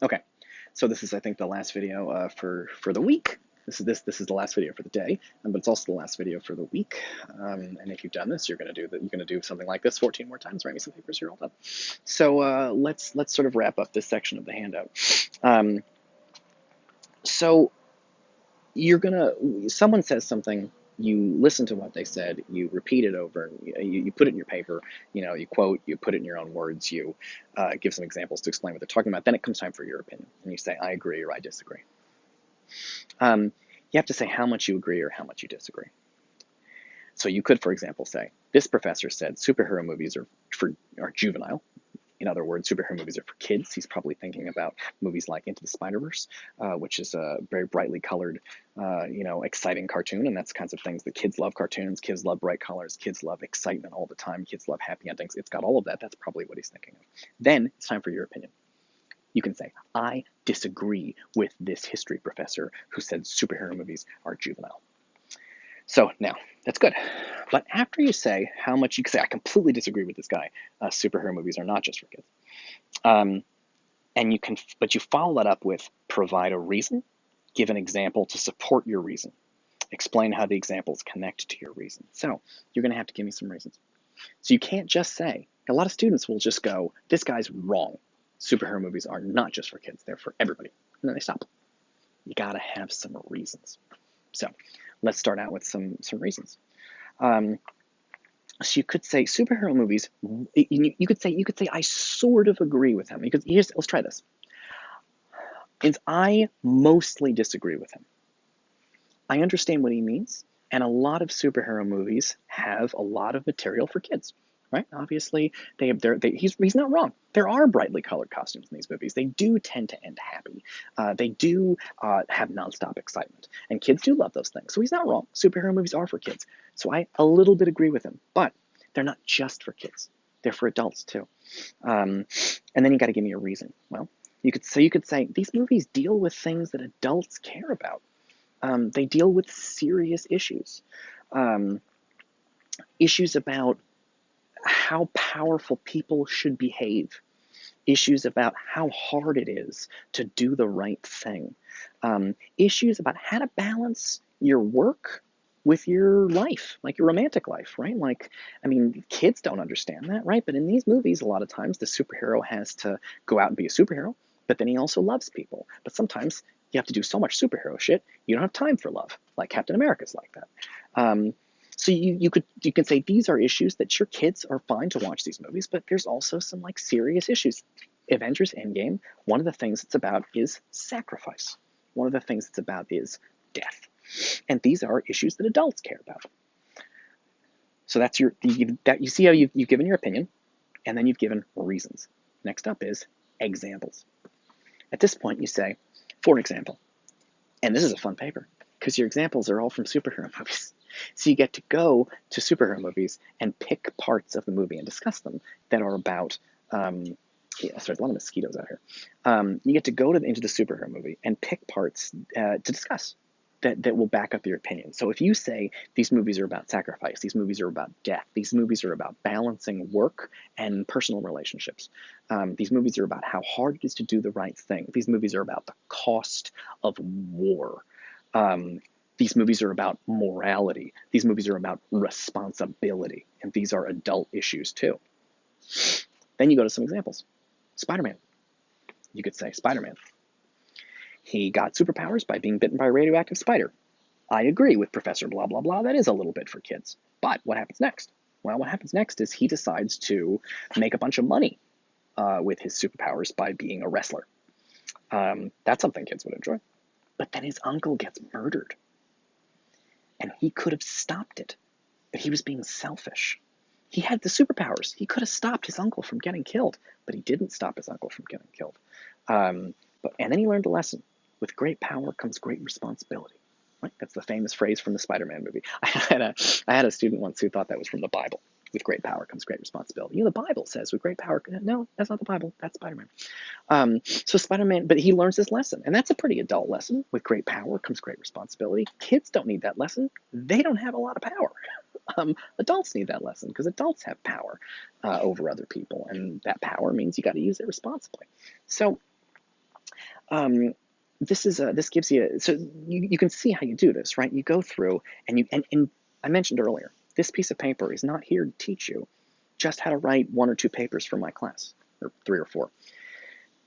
Okay, so this is, I think, the last video for the week. This is the last video for the day, but it's also the last video for the week. And if you've done this, you're gonna do something like this 14 more times. Write me some papers. You're all done. So let's sort of wrap up this section of the handout. Um, so someone says something, you listen to what they said, you repeat it over, you put it in your paper, you quote, you put it in your own words, you give some examples to explain what they're talking about. Then it comes time for your opinion, and you say, I agree or I disagree. You have to say how much you agree or how much you disagree. So you could, for example, say, this professor said superhero movies are juvenile. In other words, superhero movies are for kids. He's probably thinking about movies like Into the Spider-Verse, which is a very brightly colored, exciting cartoon, and that's kinds of things that kids love. Cartoons, kids love bright colors, kids love excitement all the time, kids love happy endings. It's got all of that. That's probably what he's thinking of. Then it's time for your opinion. You can say, I disagree with this history professor who said superhero movies are juvenile. So now, that's good. But after you say how much, you can say, I completely disagree with this guy. Superhero movies are not just for kids. Um, but you follow that up with provide a reason, give an example to support your reason, explain how the examples connect to your reason. So you're going to have to give me some reasons. So you can't just say, a lot of students will just go, this guy's wrong. Superhero movies are not just for kids, they're for everybody. And then they stop. You got to have some reasons. So let's start out with some reasons. So you could say superhero movies. You could say I sort of agree with him. Let's try this. I mostly disagree with him. I understand what he means, and a lot of superhero movies have a lot of material for kids. Right? Obviously, he's not wrong. There are brightly colored costumes in these movies. They do tend to end happy. They do have nonstop excitement, and kids do love those things. So he's not wrong. Superhero movies are for kids. So I a little bit agree with him, but they're not just for kids. They're for adults too. And then you got to give me a reason. Well, you could say these movies deal with things that adults care about. They deal with serious issues, issues about how powerful people should behave, issues about how hard it is to do the right thing, issues about how to balance your work with your life, like your romantic life, right? Like, I mean, kids don't understand that, right? But in these movies, a lot of times the superhero has to go out and be a superhero, but then he also loves people. But sometimes you have to do so much superhero shit, you don't have time for love, like Captain America's like that. So you can say these are issues that your kids are fine to watch these movies, but there's also some like serious issues. Avengers Endgame, one of the things it's about is sacrifice. One of the things it's about is death. And these are issues that adults care about. So that's you see how you've given your opinion, and then you've given reasons. Next up is examples. At this point, you say, for example, and this is a fun paper because your examples are all from superhero movies. So you get to go to superhero movies and pick parts of the movie and discuss them that are about. Sorry, there's a lot of mosquitoes out here. You get to go into the superhero movie and pick parts to discuss that will back up your opinion. So if you say these movies are about sacrifice, these movies are about death, these movies are about balancing work and personal relationships, these movies are about how hard it is to do the right thing, these movies are about the cost of war, these movies are about morality, these movies are about responsibility, and these are adult issues too. Then you go to some examples. Spider-Man. You could say Spider-Man. He got superpowers by being bitten by a radioactive spider. I agree with Professor blah, blah, blah. That is a little bit for kids. But what happens next? Well, what happens next is he decides to make a bunch of money with his superpowers by being a wrestler. That's something kids would enjoy. But then his uncle gets murdered. And he could have stopped it, but he was being selfish. He had the superpowers. He could have stopped his uncle from getting killed, but he didn't stop his uncle from getting killed. And then he learned a lesson. With great power comes great responsibility. Right? That's the famous phrase from the Spider-Man movie. I had a student once who thought that was from the Bible. With great power comes great responsibility. The Bible says with great power. No, that's not the Bible. That's Spider-Man. So Spider-Man, but he learns this lesson, and that's a pretty adult lesson. With great power comes great responsibility. Kids don't need that lesson. They don't have a lot of power. Adults need that lesson because adults have power over other people, and that power means you got to use it responsibly. So This gives you, so you can see how you do this, right? You go through and I mentioned earlier, this piece of paper is not here to teach you just how to write 1 or 2 papers for my class, or 3 or 4.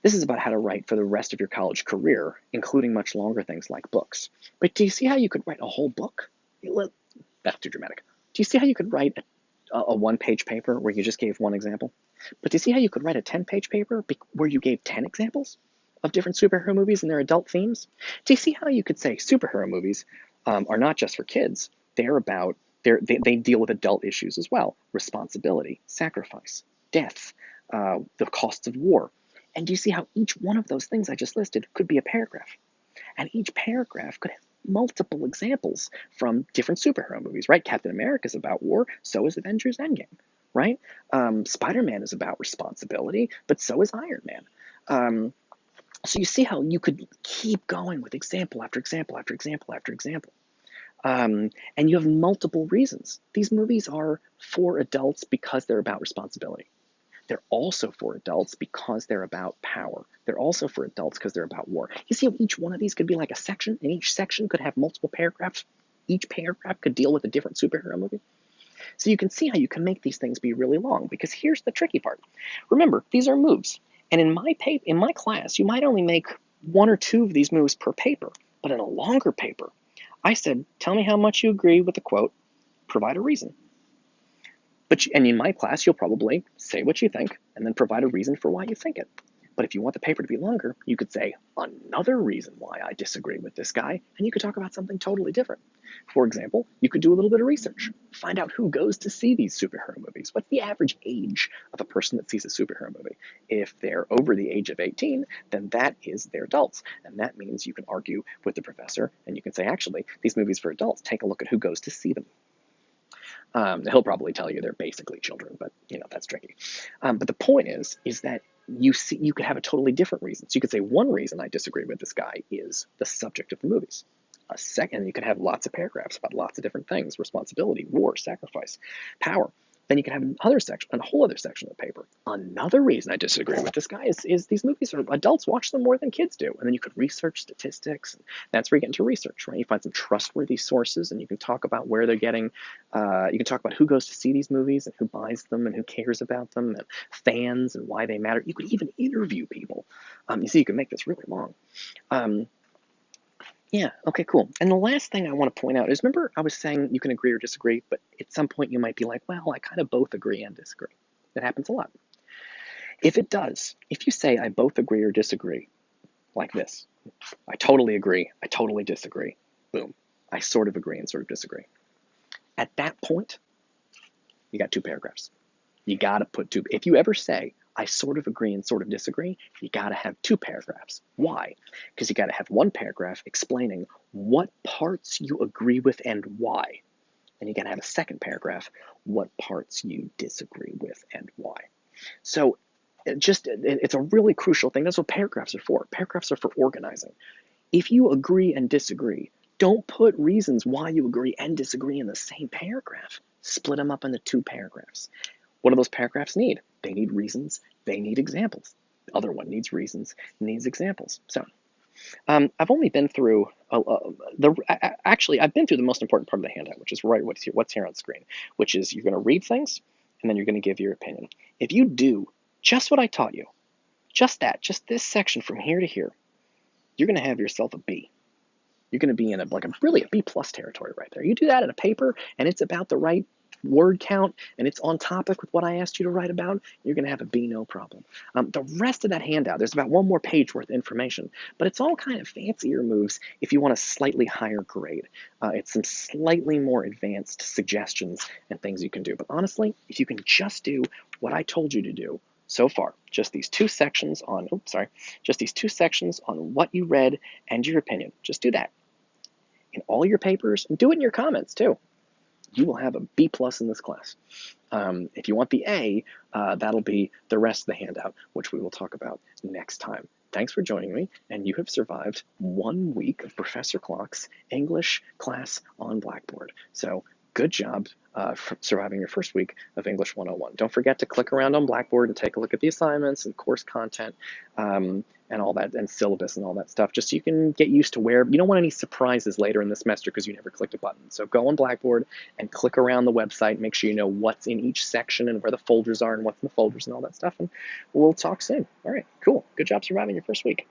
This is about how to write for the rest of your college career, including much longer things like books. But do you see how you could write a whole book? That's too dramatic. Do you see how you could write a 1-page paper where you just gave 1 example? But do you see how you could write a 10-page paper where you gave 10 examples of different superhero movies and their adult themes? Do you see how you could say superhero movies are not just for kids? They deal with adult issues as well: responsibility, sacrifice, death, the costs of war. And do you see how each one of those things I just listed could be a paragraph? And each paragraph could have multiple examples from different superhero movies, right? Captain America is about war, so is Avengers Endgame, right? Spider-Man is about responsibility, but so is Iron Man. So you see how you could keep going with example after example after example after example. And you have multiple reasons. These movies are for adults because they're about responsibility. They're also for adults because they're about power. They're also for adults because they're about war. You see how each one of these could be like a section, and each section could have multiple paragraphs. Each paragraph could deal with a different superhero movie. So you can see how you can make these things be really long, because here's the tricky part. Remember, these are moves. And in my class, you might only make 1 or 2 of these moves per paper. But in a longer paper, I said, tell me how much you agree with the quote, provide a reason. And in my class, you'll probably say what you think and then provide a reason for why you think it. But if you want the paper to be longer, you could say another reason why I disagree with this guy, and you could talk about something totally different. For example, you could do a little bit of research, find out who goes to see these superhero movies. What's the average age of a person that sees a superhero movie? If they're over the age of 18, then that is their adults. And that means you can argue with the professor and you can say, actually, these movies for adults, take a look at who goes to see them. He'll probably tell you they're basically children, but that's tricky. But the point is that you could have a totally different reason. So you could say one reason I disagree with this guy is the subject of the movies. A second, you could have lots of paragraphs about lots of different things: responsibility, war, sacrifice, power. Then you can have a whole other section of the paper. Another reason I disagree with this guy is these movies adults watch them more than kids do. And then you could research statistics. And that's where you get into research, right? You find some trustworthy sources, and you can talk about where they're getting. You can talk about who goes to see these movies and who buys them and who cares about them, and fans and why they matter. You could even interview people. You see, you can make this really long. Yeah, okay, cool. And the last thing I want to point out is, remember I was saying you can agree or disagree, but at some point you might be like, well, I kind of both agree and disagree. That happens a lot. If you say I both agree or disagree, like this, I totally agree, I totally disagree, boom, I sort of agree and sort of disagree. At that point, you got 2 paragraphs. You got to put 2. If you ever say, I sort of agree and sort of disagree, you got to have 2 paragraphs. Why? Because you got to have 1 paragraph explaining what parts you agree with and why. And you got to have a second paragraph, what parts you disagree with and why. So it's a really crucial thing. That's what paragraphs are for. Paragraphs are for organizing. If you agree and disagree, don't put reasons why you agree and disagree in the same paragraph. Split them up into 2 paragraphs. What do those paragraphs need? They need reasons. They need examples. The other one needs reasons, needs examples. So I've only been through I've been through the most important part of the handout, which is what's here on screen, which is you're going to read things and then you're going to give your opinion. If you do just what I taught you, just this section from here to here, you're going to have yourself a B. You're going to be in a B plus territory right there. You do that in a paper and it's about the right word count and it's on topic with what I asked you to write about, you're going to have a B, no problem. The rest of that handout, there's about 1 more page worth of information, but it's all kind of fancier moves if you want a slightly higher grade. It's some slightly more advanced suggestions and things you can do. But honestly, if you can just do what I told you to do so far, just these 2 sections on what you read and your opinion, just do that in all your papers, and do it in your comments too. You will have a B plus in this class. If you want the A, that'll be the rest of the handout, which we will talk about next time. Thanks for joining me, and you have survived 1 week of Professor Clock's English class on Blackboard. So good job for surviving your first week of English 101. Don't forget to click around on Blackboard and take a look at the assignments and course content. and all that, and syllabus and all that stuff, just so you can get used to where you don't want any surprises later in the semester because you never clicked a button. So go on Blackboard and click around the website, make sure you know what's in each section and where the folders are and what's in the folders and all that stuff, and we'll talk soon. All right, cool. Good job surviving your first week.